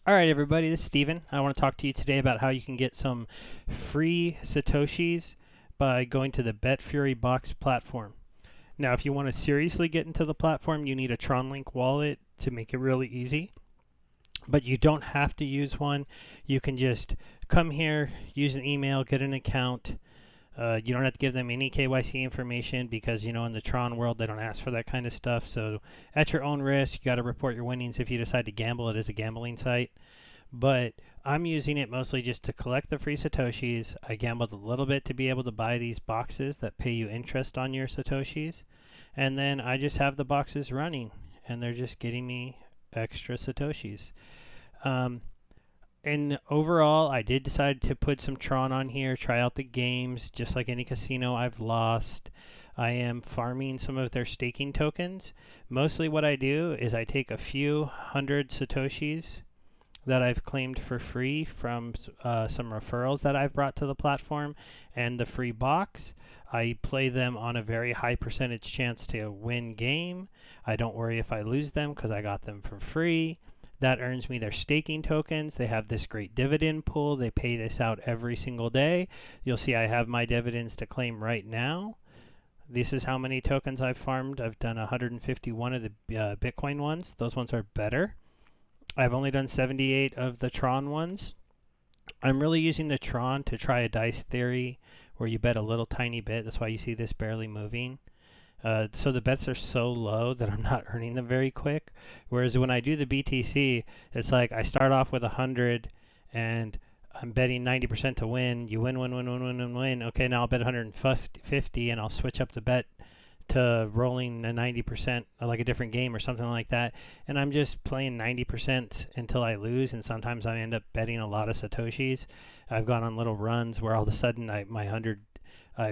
All right, everybody, this is Steven. I want to talk to you today about how you can get some free Satoshis by going to the Betfury box platform. Now, if you want to seriously get into the platform, you need a TronLink wallet to make it really easy. But you don't have to use one. You can just come here, use an email, get an account. You don't have to give them any KYC information because, in the Tron world, they don't ask for that kind of stuff. So at your own risk, you got to report your winnings if you decide to gamble. It is a gambling site. But I'm using it mostly just to collect the free Satoshis. I gambled a little bit to be able to buy these boxes that pay you interest on your Satoshis. And then I just have the boxes running, and they're just getting me extra Satoshis. And overall, I did decide to put some Tron on here, try out the games. Just like any casino I've lost, I am farming some of their staking tokens. Mostly what I do is I take a few hundred Satoshis that I've claimed for free from some referrals that I've brought to the platform and the free box. I play them on a very high percentage chance to win game. I don't worry if I lose them because I got them for free. That earns me their staking tokens. They have this great dividend pool. They pay this out every single day. You'll see I have my dividends to claim right now. This is how many tokens I've farmed. I've done 151 of the Bitcoin ones. Those ones are better. I've only done 78 of the Tron ones. I'm really using the Tron to try a dice theory where you bet a little tiny bit. That's why you see this barely moving. So the bets are so low that I'm not earning them very quick. Whereas when I do the BTC, it's like I start off with 100 and I'm betting 90% to win. You win, win, win, win, win, win, win. Okay, now I'll bet 150 and I'll switch up the bet to rolling a 90%, like a different game or something like that. And I'm just playing 90% until I lose, and sometimes I end up betting a lot of Satoshis. I've gone on little runs where all of a sudden I've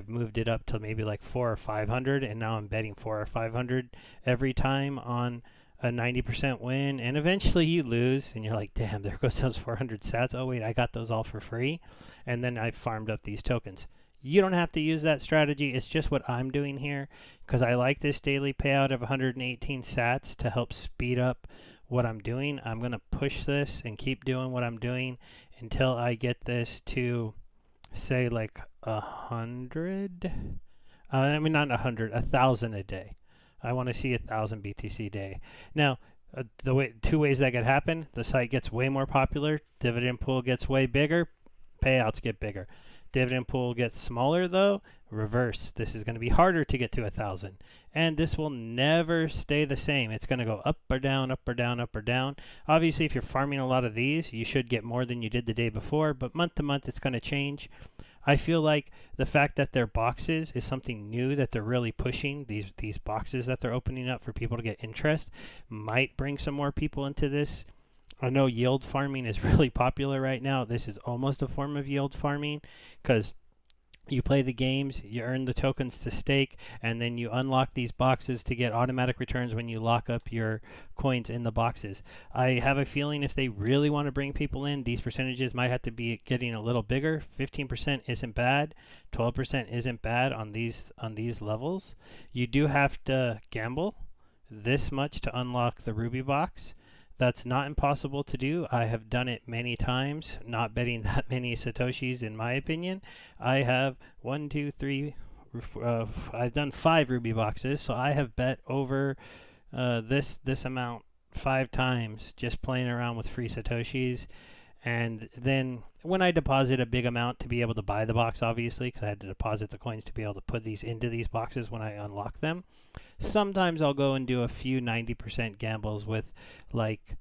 moved it up to maybe like 400 or 500, and now I'm betting 400 or 500 every time on a 90% win, and eventually you lose, and you're like, damn, there goes those 400 sats. Oh wait, I got those all for free, and then I farmed up these tokens. You don't have to use that strategy. It's just what I'm doing here because I like this daily payout of 118 sats to help speed up what I'm doing. I'm going to push this and keep doing what I'm doing until I get this to, say, like 100. Not 100, 1,000 a day. I want to see 1,000 BTC a day. Now, two ways that could happen: the site gets way more popular, dividend pool gets way bigger, payouts get bigger. Dividend pool gets smaller though, reverse. This is going to be harder to get to 1,000. And this will never stay the same. It's going to go up or down, up or down, up or down. Obviously, if you're farming a lot of these, you should get more than you did the day before, but month to month it's going to change. I feel like the fact that they're boxes is something new that they're really pushing. These boxes that they're opening up for people to get interest might bring some more people into this. I know yield farming is really popular right now. This is almost a form of yield farming because you play the games, you earn the tokens to stake, and then you unlock these boxes to get automatic returns when you lock up your coins in the boxes. I have a feeling if they really want to bring people in, these percentages might have to be getting a little bigger. 15% isn't bad. 12% isn't bad on these levels. You do have to gamble this much to unlock the Ruby box. That's not impossible to do. I have done it many times, not betting that many Satoshis in my opinion. I have I've done 5 Ruby boxes, so I have bet over this amount 5 times just playing around with free Satoshis. And then when I deposit a big amount to be able to buy the box, obviously, because I had to deposit the coins to be able to put these into these boxes when I unlock them, sometimes I'll go and do a few 90% gambles with like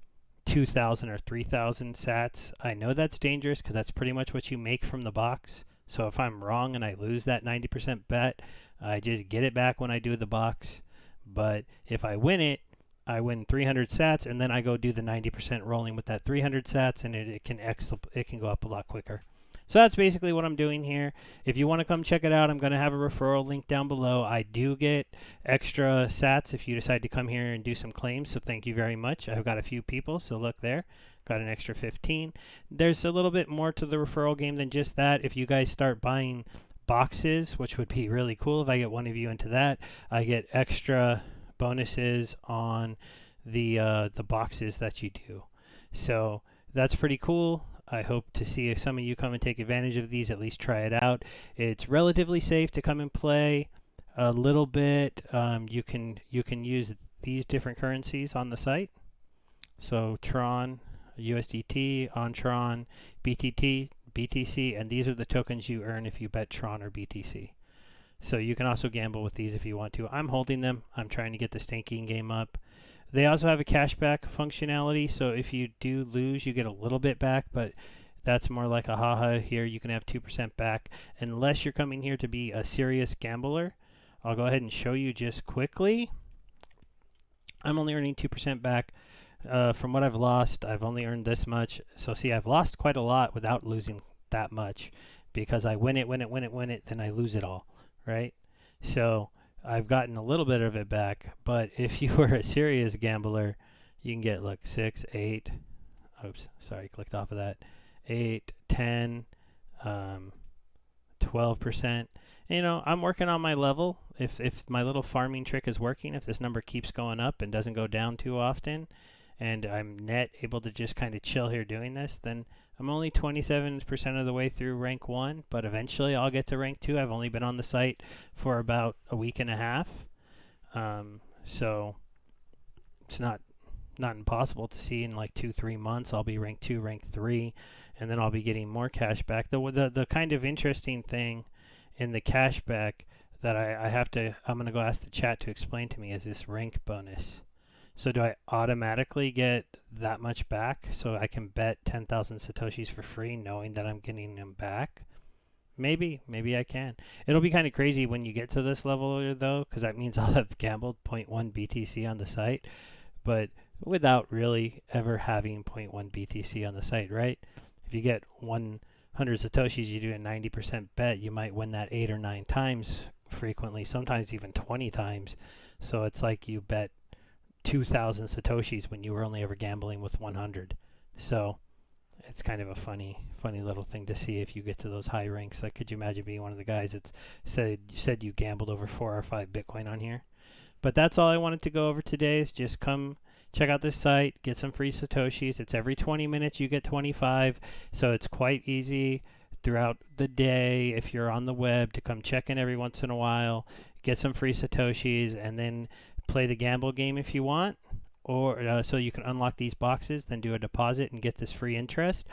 2,000 or 3,000 sats. I know that's dangerous because that's pretty much what you make from the box. So if I'm wrong and I lose that 90% bet, I just get it back when I do the box. But if I win it, I win 300 sats, and then I go do the 90% rolling with that 300 sats, and it can go up a lot quicker. So that's basically what I'm doing here. If you want to come check it out, I'm going to have a referral link down below. I do get extra sats if you decide to come here and do some claims, so thank you very much. I've got a few people, so look there. Got an extra 15. There's a little bit more to the referral game than just that. If you guys start buying boxes, which would be really cool if I get one of you into that, I get extra bonuses on the boxes that you do. So that's pretty cool. I hope to see if some of you come and take advantage of these, at least try it out. It's relatively safe to come and play a little bit. You can use these different currencies on the site. So Tron, USDT, Ontron, BTC, and these are the tokens you earn if you bet Tron or BTC. So you can also gamble with these if you want to. I'm holding them. I'm trying to get the staking game up. They also have a cashback functionality, so if you do lose, you get a little bit back, but that's more like a haha. Here you can have 2% back unless you're coming here to be a serious gambler. I'll go ahead and show you just quickly. I'm only earning 2% back. From what I've lost, I've only earned this much. So see, I've lost quite a lot without losing that much because I win it, then I lose it all, right? So I've gotten a little bit of it back, but if you were a serious gambler, you can get, look, 6, 8, oops, sorry, clicked off of that, 8, 10, 12%. You know, I'm working on my level. If my little farming trick is working, if this number keeps going up and doesn't go down too often, and I'm net able to just kind of chill here doing this, then I'm only 27% of the way through rank 1, but eventually I'll get to rank 2. I've only been on the site for about a week and a half, so it's not impossible to see in like 2-3 months I'll be rank 2, rank 3, and then I'll be getting more cash back. The kind of interesting thing in the cash back that I'm going to go ask the chat to explain to me is this rank bonus. So do I automatically get that much back so I can bet 10,000 Satoshis for free knowing that I'm getting them back? Maybe I can. It'll be kind of crazy when you get to this level though, because that means I'll have gambled 0.1 BTC on the site, but without really ever having 0.1 BTC on the site, right? If you get 100 Satoshis, you do a 90% bet, you might win that 8 or 9 times frequently, sometimes even 20 times. So it's like you bet 2,000 Satoshis when you were only ever gambling with 100. So it's kind of a funny little thing to see if you get to those high ranks. Like, could you imagine being one of the guys that said you gambled over 4 or 5 Bitcoin on here? But that's all I wanted to go over today is just come check out this site, get some free Satoshis. It's every 20 minutes you get 25, so it's quite easy throughout the day if you're on the web to come check in every once in a while, get some free Satoshis, and then play the gamble game if you want, or so you can unlock these boxes, then do a deposit and get this free interest.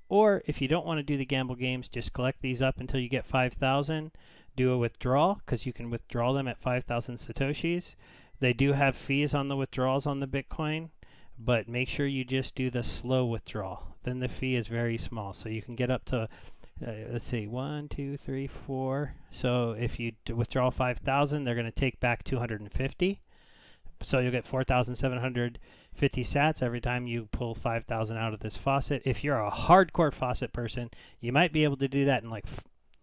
Or if you don't want to do the gamble games, just collect these up until you get 5,000. Do a withdrawal because you can withdraw them at 5,000 Satoshis. They do have fees on the withdrawals on the Bitcoin, but make sure you just do the slow withdrawal. Then the fee is very small, so you can get up to let's see, 1, 2, 3, 4. So if you withdraw 5,000, they're going to take back 250. So you'll get 4,750 sats every time you pull 5,000 out of this faucet. If you're a hardcore faucet person, you might be able to do that in like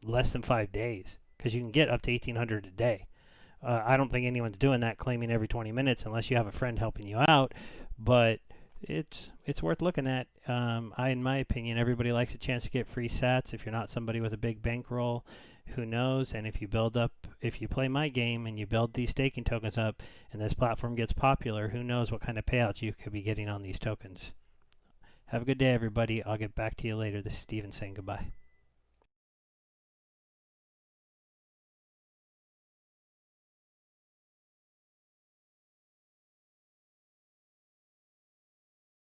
less than 5 days because you can get up to 1,800 a day. I don't think anyone's doing that, claiming every 20 minutes unless you have a friend helping you out, but it's worth looking at. In my opinion, everybody likes a chance to get free sats. If you're not somebody with a big bankroll, who knows? And if you play my game and you build these staking tokens up and this platform gets popular, who knows what kind of payouts you could be getting on these tokens. Have a good day, everybody. I'll get back to you later. This is Steven saying goodbye.